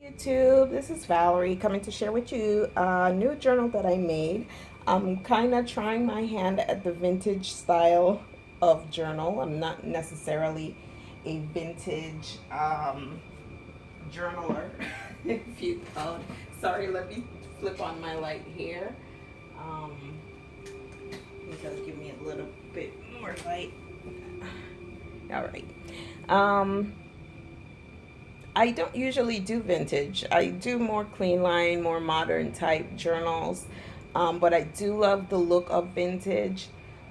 YouTube, this is Valerie coming to share with you a new journal that I made. I'm kind of trying my hand at the vintage style of journal. I'm not necessarily a vintage journaler, if you call. Sorry, let me flip on my light here. Um, because give me a little bit more light. All right. Um, I don't usually do vintage. I do more clean line, more modern type journals. But I do love the look of vintage.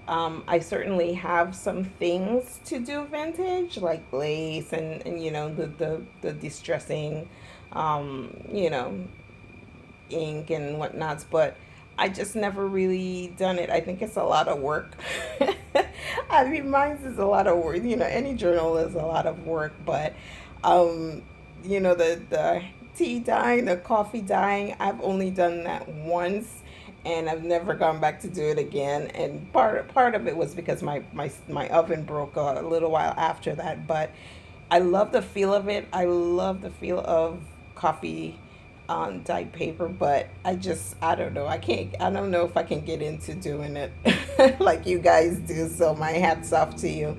I certainly have some things to do vintage, like lace and the distressing, you know, ink and whatnots. But I just never really done it. I think it's a lot of work. I mean, mine's is a lot of work. Any journal is a lot of work, but um, the tea dyeing, the coffee dyeing, I've only done that once, and I've never gone back to do it again. And part of it was because my oven broke a little while after that. But I love the feel of it. I love the feel of coffee on dyed paper, but I don't know. I don't know if I can get into doing it like you guys do. So my hat's off to you.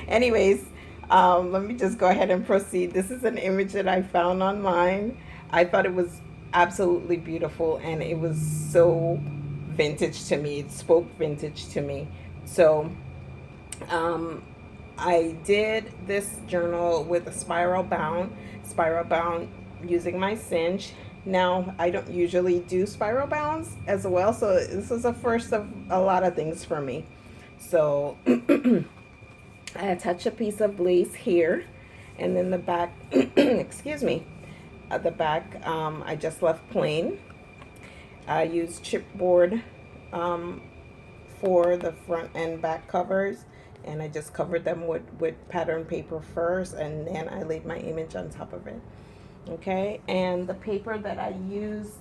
Anyways, let me just go ahead and proceed. This is an image that I found online. I thought it was absolutely beautiful, and it was so vintage to me. It spoke vintage to me. So um, I did this journal with a spiral bound using my cinch. Now, I don't usually do spiral bounds as well, so this is a first of a lot of things for me. So I attach a piece of lace here, and then the back, excuse me, at the back, I just left plain. I used chipboard um, for the front and back covers, and I just covered them with pattern paper first, and then I laid my image on top of it. Okay, and the paper that I use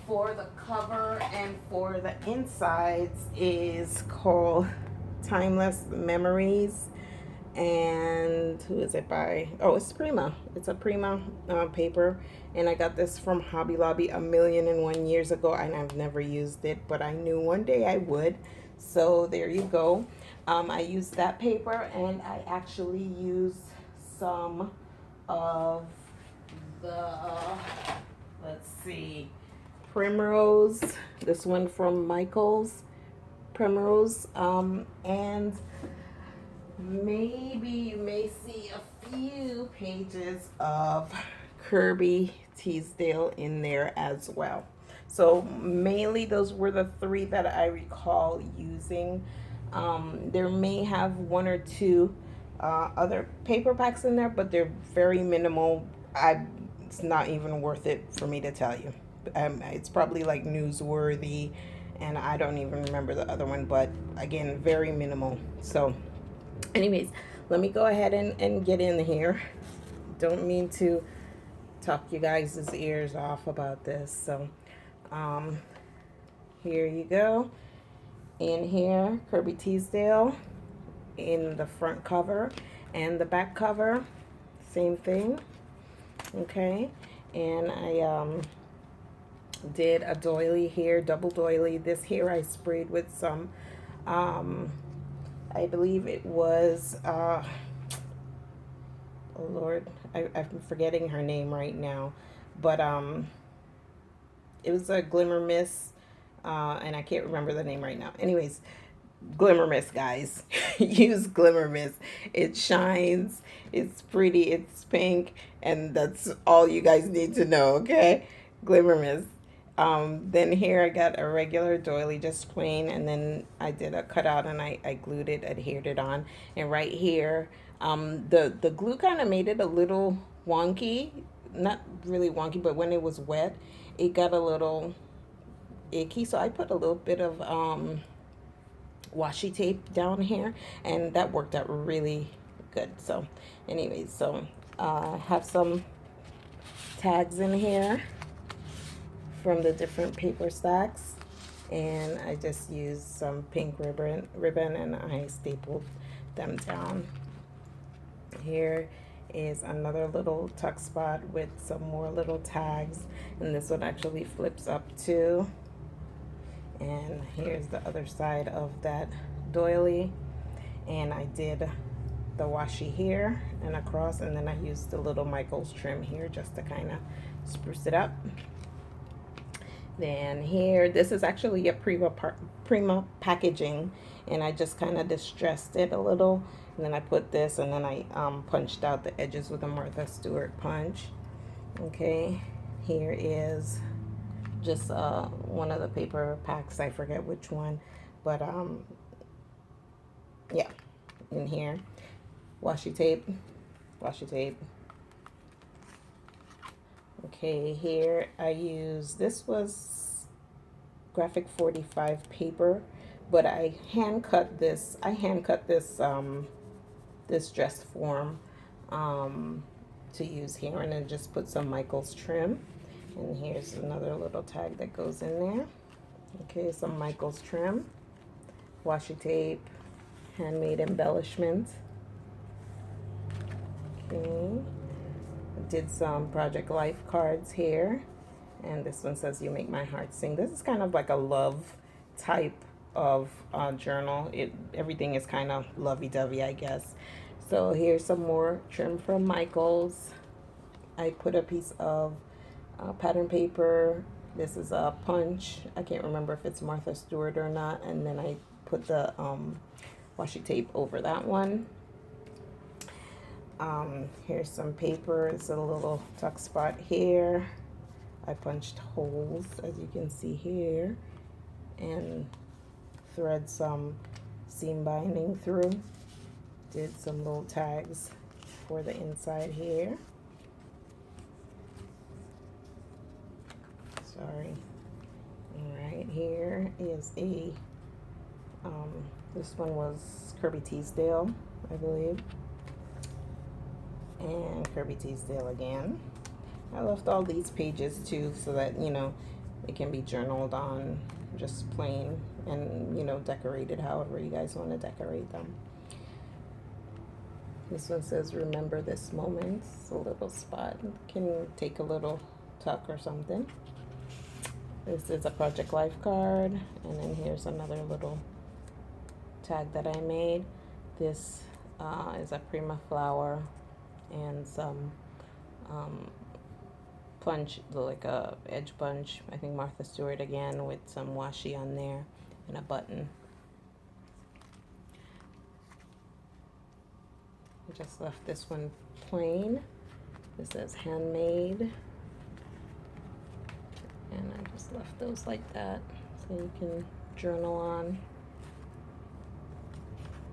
for the cover and for the insides is called Timeless Memories. And who is it by? Oh, it's Prima. It's a Prima paper, and I got this from Hobby Lobby a million and 1 years ago, and I've never used it, but I knew one day I would. So there you go. I used that paper, and I actually used some of the let's see, Primrose. This one from Michael's Primrose, and maybe you may see a few pages of Kirby Teasdale in there as well. So mainly those were the three that I recall using. There may have one or two other paperbacks in there, but they're very minimal. It's not even worth it for me to tell you. It's probably like newsworthy, and I don't even remember the other one, but again, very minimal. So anyways, let me go ahead and get in here. Don't mean to talk you guys' ears off about this. So um, here you go. In here, Kirby Teasdale in the front cover, and the back cover, same thing. Okay, and I did a doily here, double doily. This here I sprayed with some I believe it was oh Lord, I'm forgetting her name right now, but it was a glimmer mist, and I can't remember the name right now. Anyways, glimmer mist, guys. Use glimmer mist. It shines, it's pretty, it's pink, and that's all you guys need to know. Okay, glimmer mist. Then here I got a regular doily, just plain, and then I did a cutout, and I glued it, adhered it on. And right here, the glue kind of made it a little wonky. Not really wonky, but when it was wet, it got a little icky. So I put a little bit of washi tape down here, and that worked out really good. So anyways, so have some tags in here from the different paper stacks, and I just used some pink ribbon and I stapled them down here. is another little tuck spot with some more little tags, and this one actually flips up too. And here's the other side of that doily, and I did the washi here and across, and then I used the little Michael's trim here just to kind of spruce it up. Then here, this is actually a Prima packaging, and I just kind of distressed it a little, and then I put this, and then I punched out the edges with a Martha Stewart punch. Okay, here is just one of the paper packs, I forget which one, but yeah, in here, washi tape. Okay, here I use, this was graphic 45 paper, but I hand cut this this dress form to use here, and then just put some Michael's trim. And here's another little tag that goes in there. Okay, some Michael's trim, washi tape, handmade embellishment. Okay, did some Project Life cards here, and this one says "You Make My Heart Sing." This is kind of like a love type of journal. Everything is kind of lovey-dovey, I guess. So here's some more trim from Michael's. I put a piece of pattern paper. This is a punch. I can't remember if it's Martha Stewart or not. And then I put the washi tape over that one. Here's some paper. It's a little tuck spot here. I punched holes, as you can see here, and thread some seam binding through. Did some little tags for the inside here. Sorry. Alright, here is a, this one was Kirby Teasdale, I believe. And Kirby Teasdale again. I left all these pages too, so that, you know, it can be journaled on just plain and, you know, decorated however you guys want to decorate them. This one says, "Remember this moment." It's a little spot. Can take a little tuck or something. This is a Project Life card, and then here's another little tag that I made. This is a Prima flower and some punch, like a edge punch. I think Martha Stewart again, with some washi on there and a button. I just left this one plain. This says handmade, and I just left those like that so you can journal on.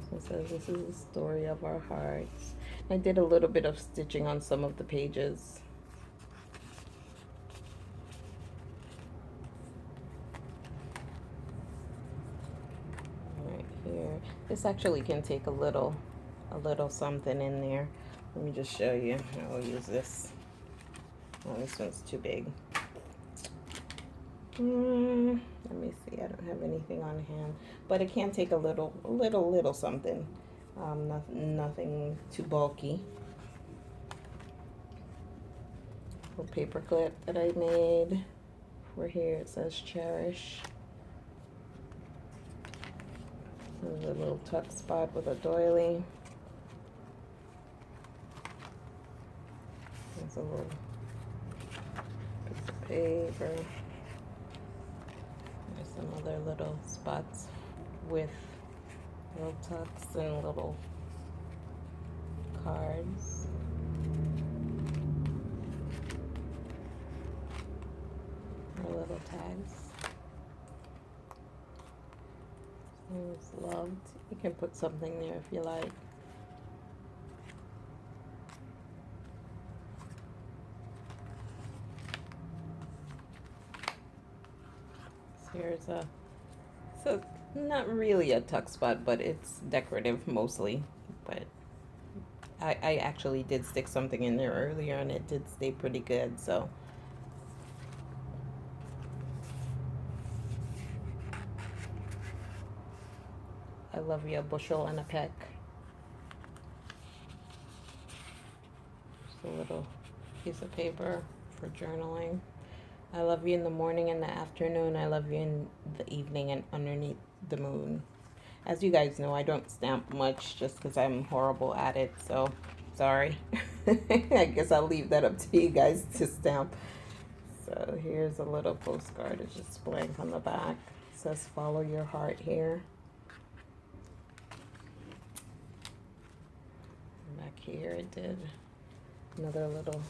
So it says, "This is the story of our hearts." I did a little bit of stitching on some of the pages. Right here, this actually can take a little something in there. Let me just show you. I'll use this. Oh, this one's too big. Let me see. I don't have anything on hand, but it can take a little something. Nothing too bulky. A paper clip that I made for here. It says "Cherish." There's a little tuck spot with a doily. There's a little piece of paper. There's some other little spots with little tucks and little cards. Or little tags. It's loved. You can put something there if you like. Here's a, so not really a tuck spot, but it's decorative mostly. But I actually did stick something in there earlier, and it did stay pretty good, so. I love you, a bushel and a peck. a little piece of paper for journaling. I love you in the morning and the afternoon. I love you in the evening and underneath the moon. As you guys know, I don't stamp much just because I'm horrible at it. So, sorry. I guess I'll leave that up to you guys to stamp. So, here's a little postcard. It's just blank on the back. It says, follow your heart here. And back here, it did another little,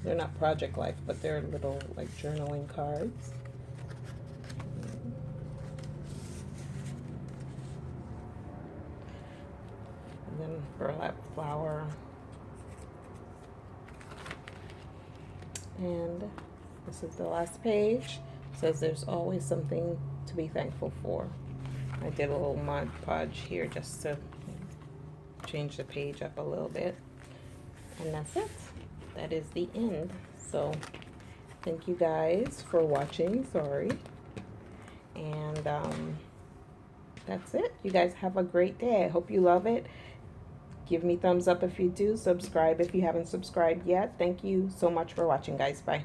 they're not Project Life, but they're little like journaling cards. And then burlap flower. And this is the last page. It says there's always something to be thankful for. I did a little Mod Podge here just to change the page up a little bit. And that's it. That is the end. So thank you guys for watching. Sorry. And that's it. You guys have a great day. I hope you love it. Give me thumbs up if you do. Subscribe if you haven't subscribed yet. Thank you so much for watching, guys. Bye.